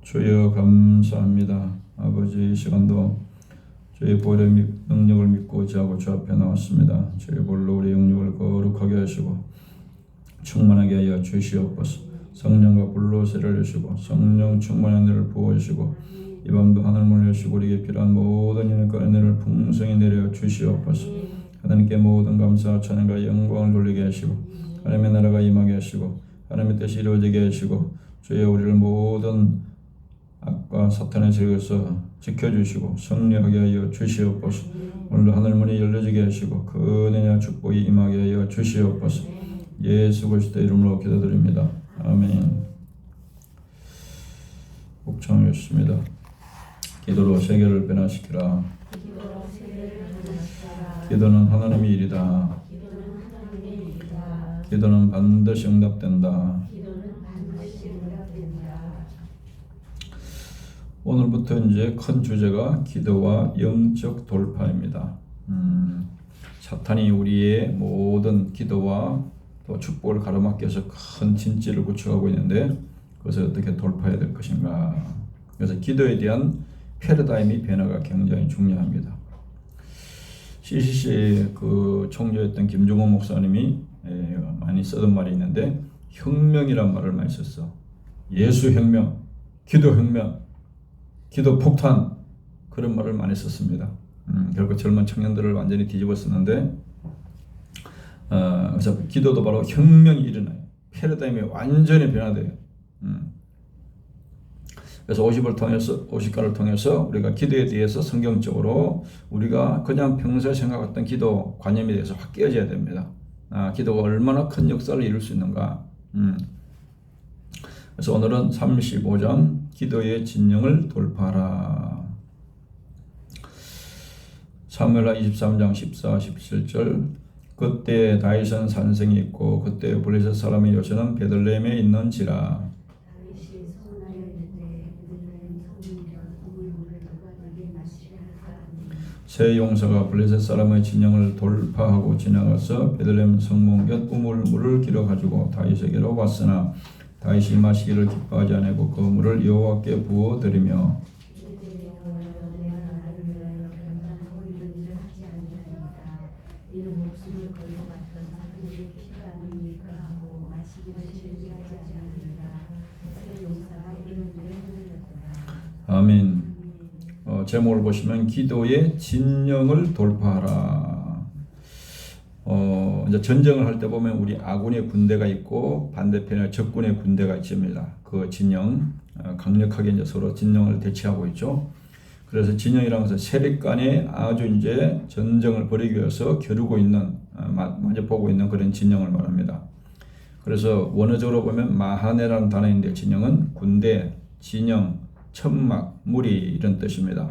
주여 감사합니다. 아버지, 이 시간도 주의 보혈의 능력을 믿고 의지하고 주 앞에 나왔습니다. 주의 볼로 우리 영역을 거룩하게 하시고 충만하게 하여 주시옵소서. 성령과 불로 세례를 주시고 성령 충만한 은혜를 부어주시고 이 밤도 하늘 문을 여시고 우리에게 필요한 모든 인과 은혜를 풍성히 내려 주시옵소서. 하나님께 모든 감사와 찬양과 영광을 돌리게 하시고 하나님의 나라가 임하게 하시고 하나님의 뜻이 이루어지게 하시고 주여 우리를 모든 악과 사탄의 세력에서 지켜주시고 승리하게 하여 주시옵소서. 오늘도 하늘문이 열려지게 하시고 그 은혜와 축복이 임하게 하여 주시옵소서. 예수 그리스도의 이름으로 기도드립니다. 아멘. 복창하겠습니다. 기도로 세계를 변화시키라. 기도는 하나님의 일이다. 기도는 반드시 응답된다. 오늘부터 이제 큰 주제가 기도와 영적 돌파입니다. 사탄이 우리의 모든 기도와 또 축복을 가로막기 위해서 큰 진지를 구축하고 있는데 그것을 어떻게 돌파해야 될 것인가. 그래서 기도에 대한 패러다임이 변화가 굉장히 중요합니다. CCC 그 총재였던 김종원 목사님이 많이 쓰던 말이 있는데 혁명이란 말을 많이 썼어. 예수혁명, 기도혁명, 기도 폭탄, 그런 말을 많이 썼습니다. 결국 젊은 청년들을 완전히 뒤집어 썼는데 그래서 기도도 바로 혁명이 일어나요. 패러다임이 완전히 변화돼요. 그래서 50가를 통해서 우리가 기도에 대해서 성경적으로 우리가 그냥 평소에 생각했던 기도 관념에 대해서 확 깨어져야 됩니다. 기도가 얼마나 큰 역사를 이룰 수 있는가. 그래서 오늘은 35장 기도의 진영을 돌파하라. 사무엘하 23장 14, 17절 그때 다윗은 산성이 있고 그때 블레셋 사람의 요새는 베들레헴에 있는지라. 새 용사가 블레셋 사람의 진영을 돌파하고 지나가서 베들레헴 성문 곁 우물물을 길어 가지고 다윗에게로 왔으나 다윗이 마시기를 기뻐하지 아니하고 그 물을 여호와께 부어 드리며 아멘. 제목을 보시면 기도의 진영을 돌파하라. 이제 전쟁을 할 때 보면 우리 아군의 군대가 있고 반대편에 적군의 군대가 있습니다. 그 진영, 강력하게 이제 서로 진영을 대치하고 있죠. 그래서 진영이라는 것은 세력 간에 아주 이제 전쟁을 벌이기 위해서 겨루고 있는, 마주 보고 있는 그런 진영을 말합니다. 그래서 원어적으로 보면 마하네라는 단어인데 진영은 군대, 진영, 천막, 무리 이런 뜻입니다.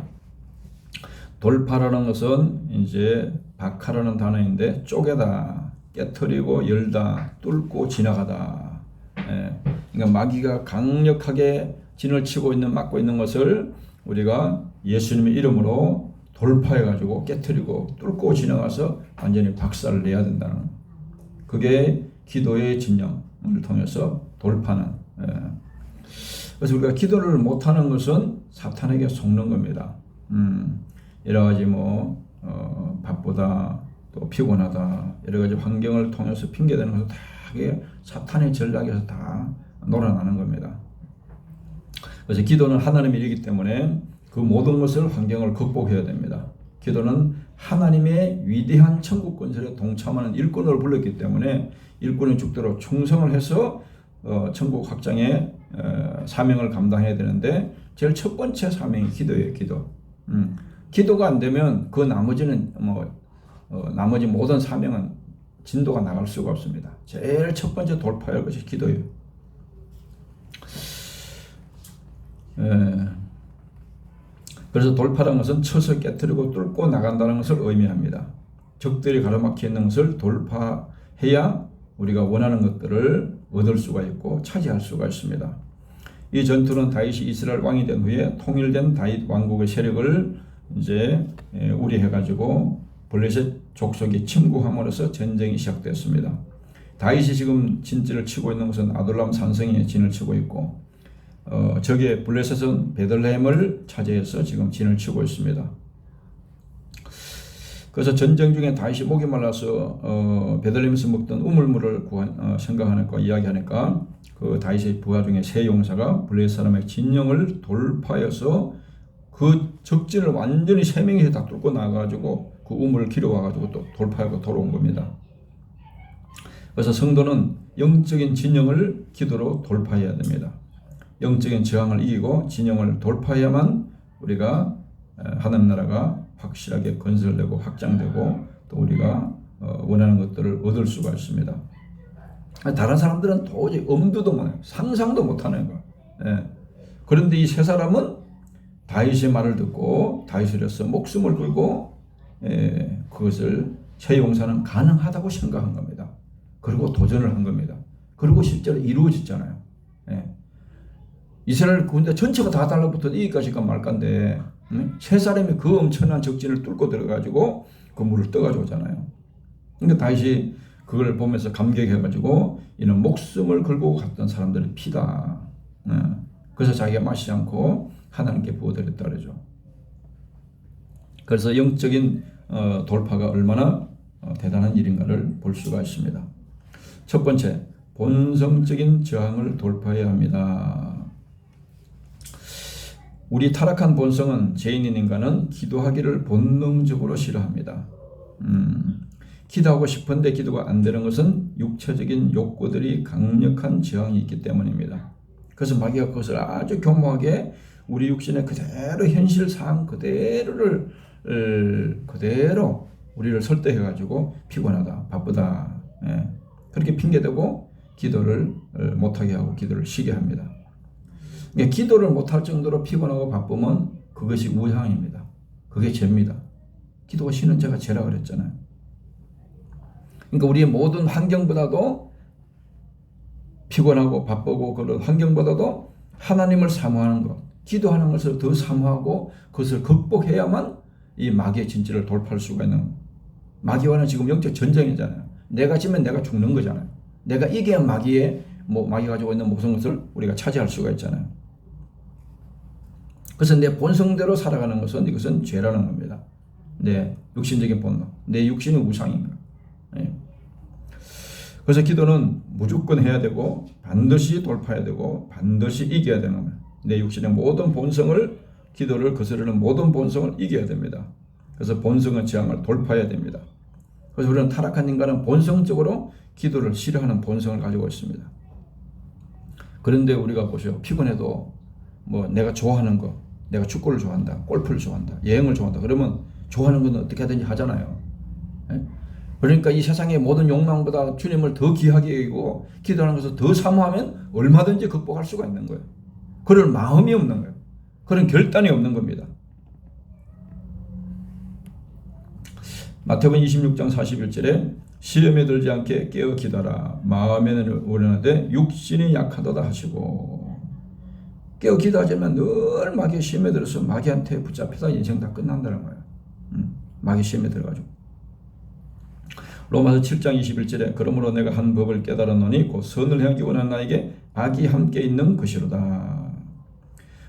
돌파라는 것은 이제 박하라는 단어인데 쪼개다, 깨트리고 열다, 뚫고 지나가다. 그러니까 마귀가 강력하게 진을 치고 있는, 막고 있는 것을 우리가 예수님의 이름으로 돌파해가지고 깨트리고 뚫고 지나가서 완전히 박살을 내야 된다는, 그게 기도의 진영을 통해서 돌파는. 그래서 우리가 기도를 못하는 것은 사탄에게 속는 겁니다. 여러 가지 바쁘다, 또 피곤하다, 여러 가지 환경을 통해서 핑계대는 것은 다 그게 사탄의 전략에서 다 놀아나는 겁니다. 그래서 기도는 하나님의 일이기 때문에 그 모든 것을, 환경을 극복해야 됩니다. 기도는 하나님의 위대한 천국 건설에 동참하는 일꾼을 불렀기 때문에 일꾼의 죽도록 충성을 해서 천국 확장의 사명을 감당해야 되는데 제일 첫 번째 사명이 기도예요. 기도. 기도가 안 되면 그 나머지는 나머지 모든 사명은 진도가 나갈 수가 없습니다. 제일 첫 번째 돌파해야 할 것이 기도예요. 그래서 돌파라는 것은 쳐서 깨트리고 뚫고 나간다는 것을 의미합니다. 적들이 가로막혀 있는 것을 돌파해야 우리가 원하는 것들을 얻을 수가 있고 차지할 수가 있습니다. 이 전투는 다윗이 이스라엘 왕이 된 후에 통일된 다윗 왕국의 세력을 이제 우리해가지고 블레셋 족속이 침공함으로써 전쟁이 시작됐습니다. 다윗이 지금 진지를 치고 있는 것은 아둘람 산성에 진을 치고 있고 적의 블레셋은 베들레헴을 차지해서 지금 진을 치고 있습니다. 그래서 전쟁 중에 다윗이 목이 말라서 베들레헴에서 먹던 우물물을 생각하니까 이야기하니까 그 다윗의 부하 중에 세 용사가 블레셋 사람의 진영을 돌파해서 그 적진을 완전히 세 명이 다 뚫고 나가지고 그 우물을 길어와가지고 또 돌파하고 돌아온 겁니다. 그래서 성도는 영적인 진영을 기도로 돌파해야 됩니다. 영적인 저항을 이기고 진영을 돌파해야만 우리가 하나님 나라가 확실하게 건설되고 확장되고 또 우리가 원하는 것들을 얻을 수가 있습니다. 다른 사람들은 도저히 엄두도 못 해요. 상상도 못하는 거예요. 예. 그런데 이 세 사람은 다윗의 말을 듣고 다윗을 위해서 목숨을 걸고 그것을 세 용사는 가능하다고 생각한 겁니다. 그리고 도전을 한 겁니다. 그리고 실제로 이루어졌잖아요. 예. 이스라엘 군대 전체가 다 달라붙어도 이기까지가 말까인데 세 사람이 그 엄청난 적진을 뚫고 들어가지고 그 물을 떠가지고 오잖아요. 그러니까 다윗이 그걸 보면서 감격해가지고 이는 목숨을 걸고 갔던 사람들의 피다. 그래서 자기가 마시지 않고 하나님께 부어드렸다 그러죠. 그래서 영적인 돌파가 얼마나 대단한 일인가를 볼 수가 있습니다. 첫 번째, 본성적인 저항을 돌파해야 합니다. 우리 타락한 본성은 죄인인 인간은 기도하기를 본능적으로 싫어합니다. 기도하고 싶은데 기도가 안 되는 것은 육체적인 욕구들이 강력한 저항이 있기 때문입니다. 그래서 마귀가 그것을 아주 교묘하게 우리 육신의 그대로 현실 상황 그대로 우리를 설득해가지고 피곤하다, 바쁘다, 그렇게 핑계대고 기도를 못하게 하고 기도를 쉬게 합니다. 기도를 못할 정도로 피곤하고 바쁘면 그것이 우향입니다. 그게 죄입니다. 기도가 쉬는 죄가 죄라 그랬잖아요. 그러니까 우리의 모든 환경보다도 피곤하고 바쁘고 그런 환경보다도 하나님을 사모하는 것, 기도하는 것을 더 사모하고 그것을 극복해야만 이 마귀의 진지를 돌파할 수가 있는 겁니다. 마귀와는 지금 영적 전쟁이잖아요. 내가 지면 내가 죽는 거잖아요. 내가 이겨야 마귀가 가지고 있는 모든 것을 우리가 차지할 수가 있잖아요. 그래서 내 본성대로 살아가는 것은 이것은 죄라는 겁니다. 내 육신적인 본능, 내 육신의 우상인 거예요. 그래서 기도는 무조건 해야 되고 반드시 돌파해야 되고 반드시 이겨야 되는 겁니다. 내 육신의 모든 본성을 기도를 거스르는 모든 본성을 이겨야 됩니다. 그래서 본성의 저항을 돌파해야 됩니다. 그래서 우리는 타락한 인간은 본성적으로 기도를 싫어하는 본성을 가지고 있습니다. 그런데 우리가 보세요. 피곤해도 내가 좋아하는 거, 내가 축구를 좋아한다, 골프를 좋아한다, 여행을 좋아한다. 그러면 좋아하는 건 어떻게 하든지 하잖아요. 그러니까 이 세상의 모든 욕망보다 주님을 더 귀하게 여기고 기도하는 것을 더 사모하면 얼마든지 극복할 수가 있는 거예요. 그럴 마음이 없는 거예요. 그런 결단이 없는 겁니다. 마태복음 26장 41절에 시험에 들지 않게 깨어 기도하라. 마음에는 원하되 육신이 약하도다 하시고, 깨어 기도하자면 늘 마귀의 시험에 들어서 마귀한테 붙잡혀서 인생 다 끝난다는 거예요. 마귀 시험에 들어가지고. 로마서 7장 21절에 그러므로 내가 한 법을 깨달았노니 곧 선을 행하기 원하는 나에게 악이 함께 있는 것이로다.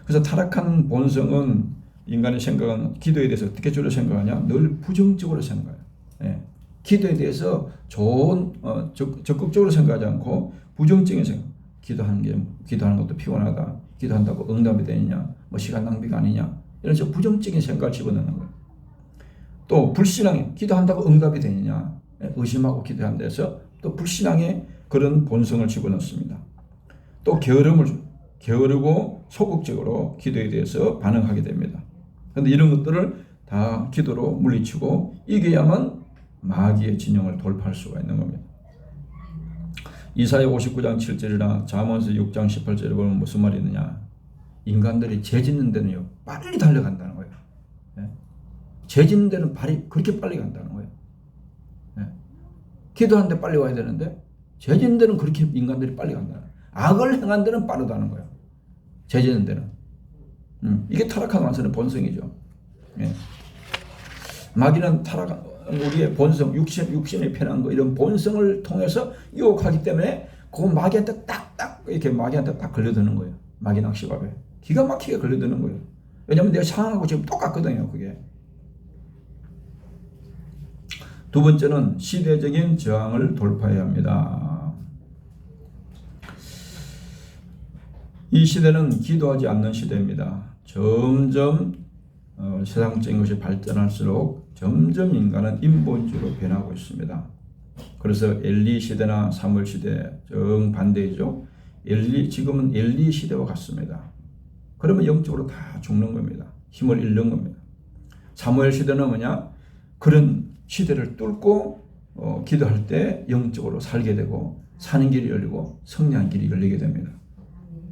그래서 타락한 본성은 인간의 생각은 기도에 대해서 어떻게 주로 생각하냐? 늘 부정적으로 생각해요. 기도에 대해서 적극적으로 생각하지 않고 부정적인 생각. 기도하는 것도 피곤하다. 기도한다고 응답이 되느냐? 시간 낭비가 아니냐? 이런 식으로 부정적인 생각을 집어넣는 거예요. 또 불신앙에 기도한다고 응답이 되느냐? 의심하고 기도한 데서 또 불신앙의 그런 본성을 집어넣습니다. 또 게으르고 소극적으로 기도에 대해서 반응하게 됩니다. 그런데 이런 것들을 다 기도로 물리치고 이겨야만 마귀의 진영을 돌파할 수가 있는 겁니다. 이사야 59장 7절이나 잠언서 6장 18절에 보면 무슨 말이 있느냐? 인간들이 죄 짓는 데는요 빨리 달려간다는 거예요. 죄 짓는 데는 발이 그렇게 빨리 간다는 거예요. 기도하는데 빨리 와야 되는데 죄 짓는 데는 그렇게 인간들이 빨리 간다는 거예요. 악을 행한 데는 빠르다는 거예요. 죄 짓는 데는. 이게 타락한 완성의 본성이죠. 마귀는 타락한 우리의 본성, 육신에 편한 거 이런 본성을 통해서 유혹하기 때문에 그 마귀한테 딱딱 이렇게 마귀한테 딱 걸려드는 거예요. 마귀 낚시밥에. 기가 막히게 걸려드는 거예요. 왜냐면 내 상황하고 지금 똑같거든요, 그게. 두 번째는 시대적인 저항을 돌파해야 합니다. 이 시대는 기도하지 않는 시대입니다. 점점 세상적인 것이 발전할수록 점점 인간은 인본주의로 변하고 있습니다. 그래서 엘리 시대나 사무엘 시대 정반대이죠. 지금은 엘리 시대와 같습니다. 그러면 영적으로 다 죽는 겁니다. 힘을 잃는 겁니다. 사무엘 시대는 뭐냐? 그런 시대를 뚫고 기도할 때 영적으로 살게 되고 사는 길이 열리고 성령의 길이 열리게 됩니다.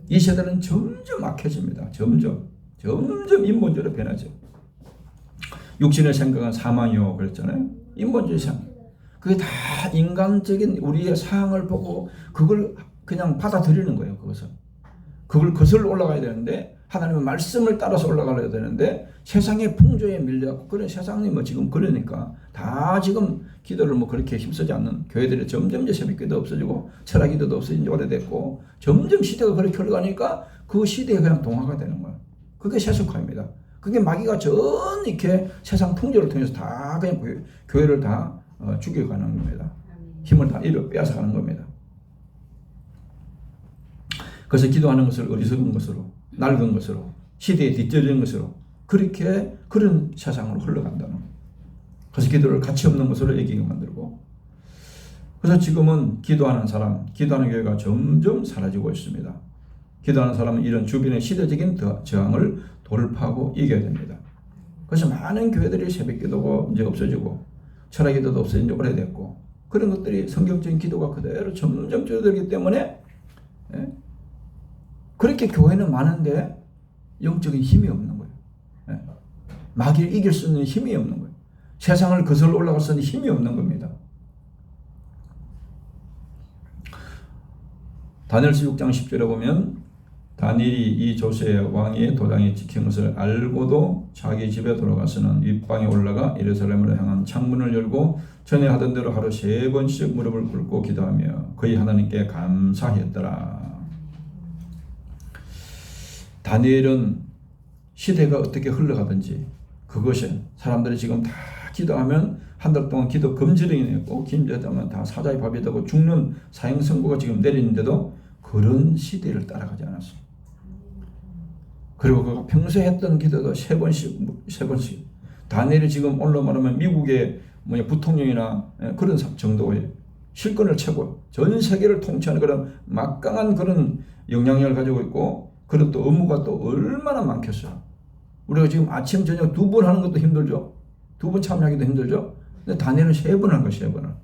이 세대는 점점 악해집니다. 점점 인본주의로 변하죠. 육신의 생각은 사망이요 그랬잖아요. 인본주의 생각. 그게 다 인간적인 우리의 상황을 보고 그걸 그냥 받아들이는 거예요. 그걸 거슬러 올라가야 되는데 하나님의 말씀을 따라서 올라가야 되는데 세상의 풍조에 밀려갖고 그런 세상이 지금 그러니까 다 지금 기도를 그렇게 힘쓰지 않는 교회들이 점점 이제 새벽기도 없어지고 철학기도도 없어진 지 오래됐고 점점 시대가 그렇게 흘러가니까 그 시대에 그냥 동화가 되는 거야. 그게 세속화입니다. 그게 마귀가 전 이렇게 세상 풍조를 통해서 다 그냥 교회를 다 죽여가는 겁니다. 힘을 다 빼앗아가는 겁니다. 그래서 기도하는 것을 어리석은 것으로 낡은 것으로 시대에 뒤처진 것으로 그렇게 그런 세상으로 흘러간다는 거예요. 그래서 기도를 가치 없는 것으로 여기게 만들고 그래서 지금은 기도하는 교회가 점점 사라지고 있습니다. 기도하는 사람은 이런 주변의 시대적인 저항을 돌파하고 이겨야 됩니다. 그래서 많은 교회들이 새벽기도가 이제 없어지고 철학기도도 없어진 지 오래됐고 그런 것들이 성경적인 기도가 그대로 점점 줄어들기 때문에 그렇게 교회는 많은데 영적인 힘이 없는 거예요. 마귀를 이길 수 있는 힘이 없는 거예요. 세상을 거슬러 올라갈 수 있는 힘이 없는 겁니다. 다니엘서 6장 10절에 보면 다니엘이 이 조세의 왕의 도장에 찍힌 것을 알고도 자기 집에 돌아가서는 윗방에 올라가 예루살렘으로 향한 창문을 열고 전에 하던 대로 하루 3번씩 무릎을 꿇고 기도하며 거의 하나님께 감사했더라. 다니엘은 시대가 어떻게 흘러가든지 그것은 사람들이 지금 다 기도하면 한 달 동안 기도 금지령이 내고 김제하면 다 사자의 밥이 되고 죽는 사형 선고가 지금 내리는데도 그런 시대를 따라가지 않았어요. 그리고 그가 평소에 했던 기도도 3번씩 다니엘이 지금 오늘로 말하면 미국의 부통령이나 그런 정도의 실권을 채고 전 세계를 통치하는 그런 막강한 그런 영향력을 가지고 있고 그런 또 업무가 또 얼마나 많겠어요. 우리가 지금 아침 저녁 2번 하는 것도 힘들죠. 2번 참여하기도 힘들죠. 근데 다니엘은 3번 한 거예요. 3번을.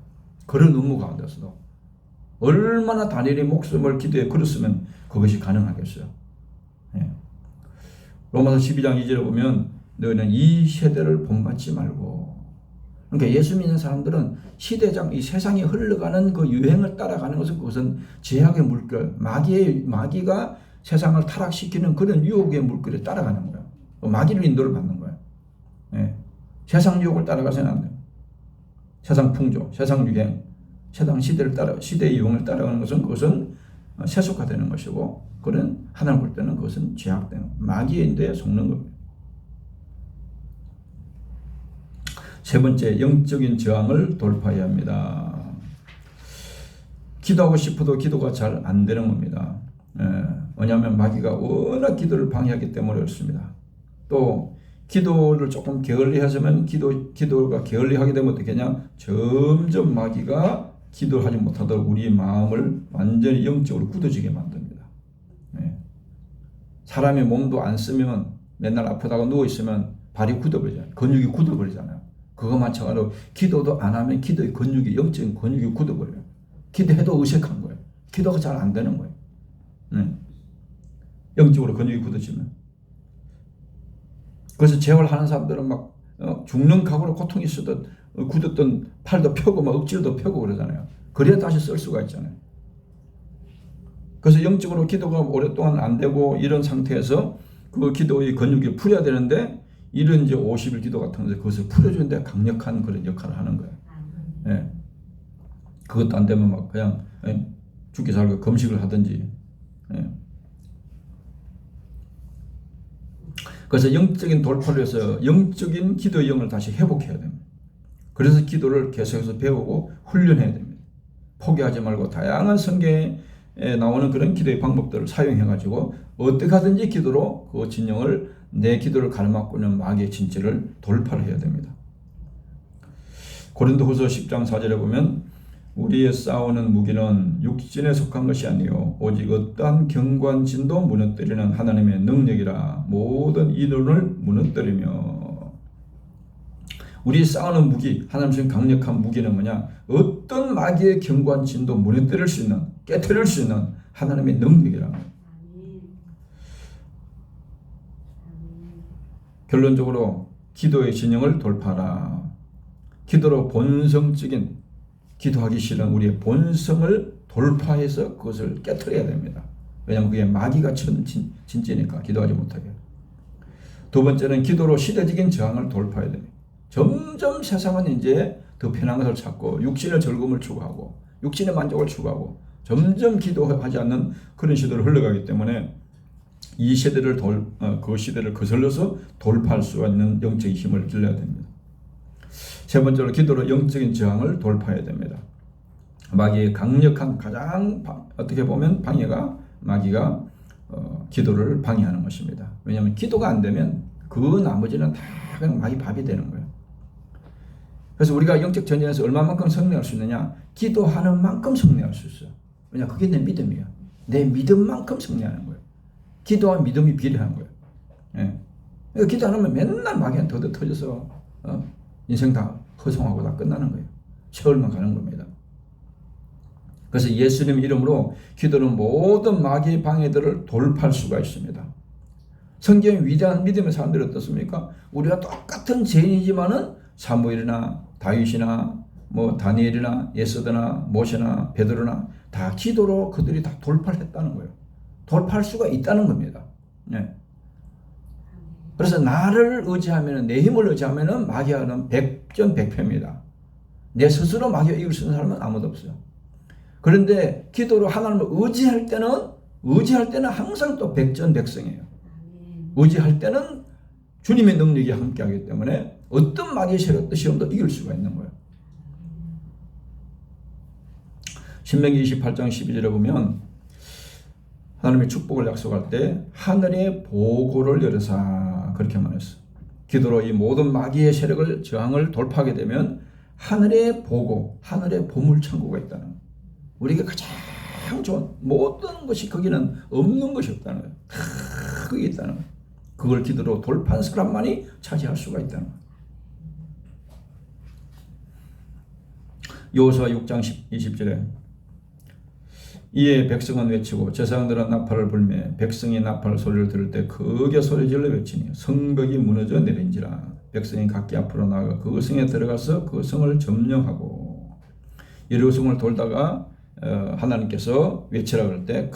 그런 업무 가운데서도 얼마나 다니엘의 목숨을 기도에 걸었으면 그것이 가능하겠어요. 로마서 12장 2절에 보면 너희는 이 세대를 본받지 말고 그러니까 예수 믿는 사람들은 이 세상에 흘러가는 그 유행을 따라가는 것은 그것은 제약의 물결 마귀가 세상을 타락시키는 그런 유혹의 물결에 따라가는 거예요. 마귀를 인도를 받는 거예요. 세상 유혹을 따라가서는 안 돼요. 세상 풍조, 세상 유행, 세상 시대의 유행을 따라가는 것은 그것은 세속화되는 것이고 그는 하나님 볼 때는 그것은 죄악되는 마귀의 인도에 속는 겁니다. 세 번째, 영적인 저항을 돌파해야 합니다. 기도하고 싶어도 기도가 잘 안 되는 겁니다. 왜냐하면 마귀가 워낙 기도를 방해하기 때문에 그렇습니다. 또 기도를 조금 게을리하자면 기도가 게을리하게 되면 어떻게 하냐? 점점 마귀가 기도를 하지 못하도록 우리 마음을 완전히 영적으로 굳어지게 만듭니다. 사람의 몸도 안 쓰면 맨날 아프다고 누워있으면 발이 굳어버리잖아요. 근육이 굳어버리잖아요. 그것만 쳐가지고 기도도 안 하면 기도의 근육이 영적인 근육이 굳어버려요. 기도해도 어색한 거예요. 기도가 잘 안 되는 거예요. 영적으로 근육이 굳어지면. 그래서 재활하는 사람들은 막 죽는 각오로 고통이 있어도 굳었던 팔도 펴고 막 억지로도 펴고 그러잖아요. 그래야 다시 쓸 수가 있잖아요. 그래서 영적으로 기도가 오랫동안 안 되고 이런 상태에서 그 기도의 근육이 풀어야 되는데 이런 이제 50일 기도 같은 것을 그것을 풀어주는데 강력한 그런 역할을 하는 거예요. 그것도 안 되면 막 그냥 죽기 살고 금식을 하든지 그래서 영적인 돌파를 위해서 영적인 기도의 영을 다시 회복해야 됩니다. 그래서 기도를 계속해서 배우고 훈련해야 됩니다. 포기하지 말고 다양한 성경에 나오는 그런 기도의 방법들을 사용해가지고 어떻게 하든지 기도로 그 진영을, 내 기도를 가로막고 있는 마귀의 진지를 돌파를 해야 됩니다. 고린도후서 10장 4절에 보면 우리의 싸우는 무기는 육신에 속한 것이 아니요 오직 어떠한 경관진도 무너뜨리는 하나님의 능력이라. 모든 이론을 무너뜨리며. 우리 싸우는 무기, 하나님의 강력한 무기는 뭐냐? 어떤 마귀의 경관진도 무너뜨릴 수 있는, 깨트릴 수 있는 하나님의 능력이라. 결론적으로 기도의 진영을 돌파하라. 기도로 본성적인, 기도하기 싫은 우리의 본성을 돌파해서 그것을 깨트려야 됩니다. 왜냐하면 그게 마귀가 친 진지니까 기도하지 못하게. 두 번째는 기도로 시대적인 저항을 돌파해야 됩니다. 점점 세상은 이제 더 편한 것을 찾고 육신의 즐거움을 추구하고 육신의 만족을 추구하고 점점 기도하지 않는 그런 시대로 흘러가기 때문에 이 시대를 그 시대를 거슬러서 돌파할 수가 있는 영적인 힘을 길러야 됩니다. 세 번째로 기도로 영적인 저항을 돌파해야 됩니다. 마귀의 강력한 가장 어떻게 보면 방해가 마귀가 기도를 방해하는 것입니다. 왜냐하면 기도가 안 되면 그 나머지는 다 그냥 마귀 밥이 되는 거예요. 그래서 우리가 영적 전쟁에서 얼마만큼 승리할 수 있느냐? 기도하는 만큼 승리할 수 있어요. 왜냐? 그게 내 믿음이야. 내 믿음만큼 승리하는 거예요. 기도와 믿음이 비례한 거예요. 예. 기도 안 하면 맨날 마귀한테 더더 터져서 인생 다 허송하고 다 끝나는 거예요. 세월만 가는 겁니다. 그래서 예수님 이름으로 기도는 모든 마귀의 방해들을 돌파할 수가 있습니다. 성경의 위대한 믿음의 사람들이 어떻습니까? 우리가 똑같은 죄인이지만은 사무엘이나 다윗이나 뭐 다니엘이나 예스더나 모세나 베드로나 다 기도로 그들이 다 돌파를 했다는 거예요. 돌파할 수가 있다는 겁니다. 네. 그래서 나를 의지하면, 내 힘을 의지하면 마귀와는 백전백패입니다. 내 스스로 마귀와 이길 수 있는 사람은 아무도 없어요. 그런데 기도로 하나님을 의지할 때는 항상 또 백전백승이에요. 의지할 때는 주님의 능력이 함께하기 때문에 어떤 마귀의 세력도 시험도 이길 수가 있는 거예요. 신명기 28장 12절에 보면 하나님의 축복을 약속할 때 하늘의 보고를 열으사 그렇게 말했어요. 기도로 이 모든 마귀의 세력을 저항을 돌파하게 되면 하늘의 보고, 하늘의 보물창고가 있다는 거예요. 우리가 가장 좋은 모든 것이 거기는 없는 것이 없다는 거예요. 다 거기 있다는 거예요. 그걸 기도로 돌파한 사람만이 차지할 수가 있다는 거예요. 여호수아 6장 20절에 이에 백성은 외치고 제사장들은 나팔을 불매 백성이 나팔 소리를 들을 때 크게 소리질러 외치니 성벽이 무너져 내린지라. 백성이 각기 앞으로 나가 그 성에 들어가서 그 성을 점령하고. 예루살렘을 돌다가 하나님께서 외치라 그럴 때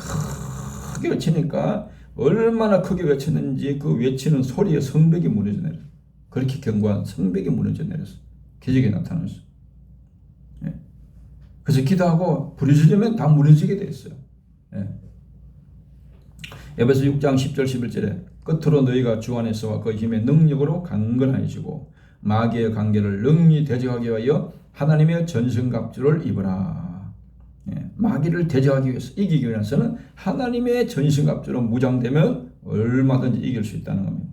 크게 외치니까 얼마나 크게 외쳤는지 그 외치는 소리에 성벽이 무너져 내렸어요. 그렇게 견고한 성벽이 무너져 내렸어요. 기적이 나타났어요. 예. 그래서 기도하고 부르짖으면 다 무너지게 돼 있어요. 예. 에베소 6장 10절 11절에 끝으로 너희가 주 안에서와 그 힘의 능력으로 강건해지고 마귀의 관계를 능히 대적하기 위하여 하나님의 전신갑주를 입으라. 예. 마귀를 대적하기 위해서, 이기기 위해서는 하나님의 전신갑주로 무장되면 얼마든지 이길 수 있다는 겁니다.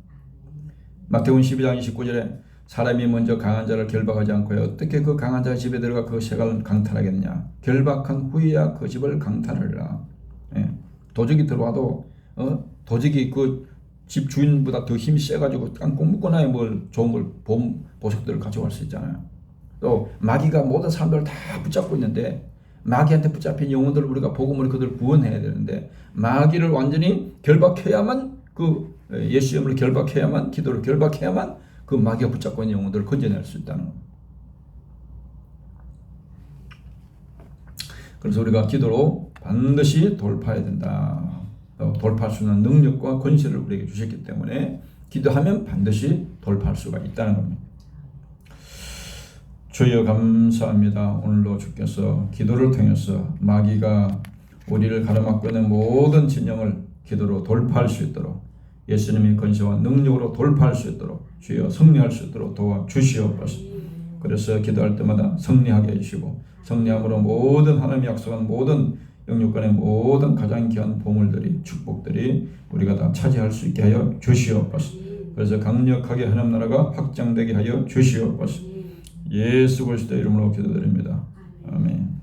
마태복음 12장 29절에 사람이 먼저 강한 자를 결박하지 않고 어떻게 그 강한 자의 집에 들어가 그 세간을 강탈하겠느냐. 결박한 후에야 그 집을 강탈하리라. 예. 도적이 들어와도 도적이 그 집 주인보다 더 힘이 세가지고 깡꽁 묶고 나야 뭘 좋은 걸 보석들을 가져갈 수 있잖아요. 또 마귀가 모든 사람들을 다 붙잡고 있는데 마귀한테 붙잡힌 영혼들을 우리가 복음으로 그들을 구원해야 되는데 마귀를 완전히 결박해야만, 그 예수님을 결박해야만, 기도를 결박해야만 그 마귀가 붙잡고 있는 영혼들을 건져낼 수 있다는 겁니다. 그래서 우리가 기도로 반드시 돌파해야 된다. 돌파할 수 있는 능력과 권세를 우리에게 주셨기 때문에 기도하면 반드시 돌파할 수가 있다는 겁니다. 주여 감사합니다. 오늘도 주께서 기도를 통해서 마귀가 우리를 가로막고 있는 모든 진영을 기도로 돌파할 수 있도록 예수님의 권세와 능력으로 돌파할 수 있도록 주여 승리할 수 있도록 도와주시옵소서. 그래서 기도할 때마다 승리하게 해주시고 승리함으로 모든 하나님이 약속한 모든 영육간의 모든 가장 귀한 보물들이 축복들이 우리가 다 차지할 수 있게 하여 주시옵소서. 그래서 강력하게 하나님 나라가 확장되게 하여 주시옵소서. 예수 그리스도의 이름으로 기도드립니다. 아멘.